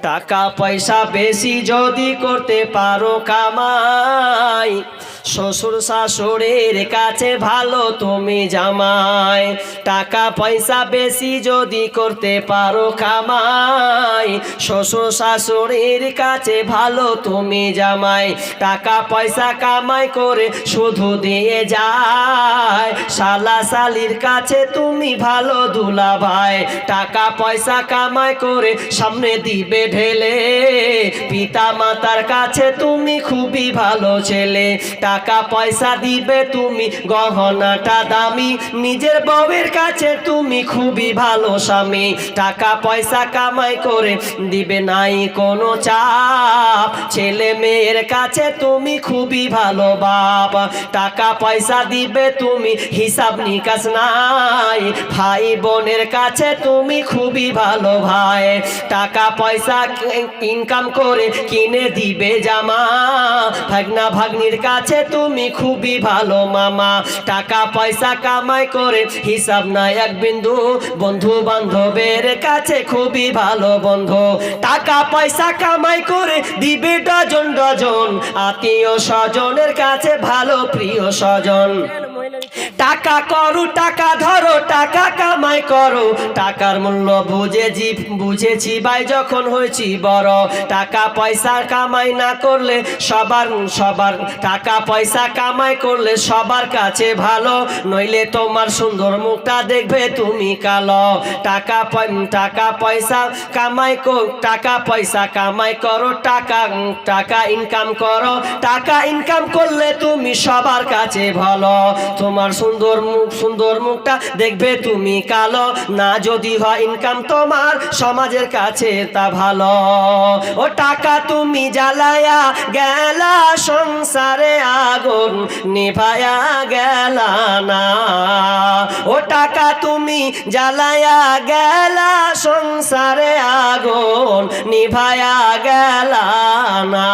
টাকা পয়সা বেশি যদি করতে পারো কামাই, শ্বশুর শাশুড়ির কাছে ভালো তুমি জামাই। টাকা পয়সা বেশি যদি করতে পারো কামাই, শ্বশুর শাশুড়ির কাছে ভালো তুমি জামাই। টাকা পয়সা কামাই করে শুধু দিয়ে যায়, শালা শালির কাছে তুমি ভালো দুলা ভাই। টাকা পয়সা কামাই করে সামনে দিবে ঢেলে, পিতা মাতার কাছে তুমি খুবই ভালো ছেলে। টাকা পয়সা দিবে তুমি গহনাটা দামি, নিজের বউয়ের কাছে তুমি খুবই ভালো স্বামী। টাকা পয়সা কামাই করে দিবে নাই কোনো চাপ, ছেলে মেয়ের কাছে তুমি খুবই ভালো বাপ। টাকা পয়সা দিবে তুমি হিসাব নিকাশ নাই, ভাই বোনের কাছে তুমি খুবই ভালো ভাই। টাকা পয়সা ইনকাম করে কিনে দিবে জামা, ভাগনা ভাগ্নির কাছে তুমি খুবই ভালো মামা। টাকা পয়সা কামাই করে হিসাব নাই এক বিন্দু, বন্ধু বান্ধবের কাছে খুবই ভালো বন্ধু। টাকা পয়সা কামাই করে দিবে ডজন ডজন, আত্মীয় স্বজনের কাছে ভালো প্রিয় স্বজন। টাকা করো টাকা ধরো টাকা কামাই করো, টাকার মূল্য বুঝেছি ভাই যখন হয়েছি বড়। টাকা পয়সা কামাই না করলে সবার টাকা পয়সা কামাই করলে সবার কাছে ভালো, নইলে তোমার সুন্দর মুখটা দেখবে তুমি কালো। টাকা পয়সা কামাই করো, টাকা ইনকাম করো। টাকা ইনকাম করলে তুমি সবার কাছে ভালো, তোমার সুন্দর মুখটা দেখবে তুমি কালো। না যদি হয় ইনকাম তোমার সমাজের কাছে তা ভালো। ও টাকা তুমি জ্বালায়া গেলা সংসারে আগুন নিভায়া গেলা না, ও টাকা তুমি জ্বালায়া গেলা সংসারে আগুন নিভায়া গেলা না।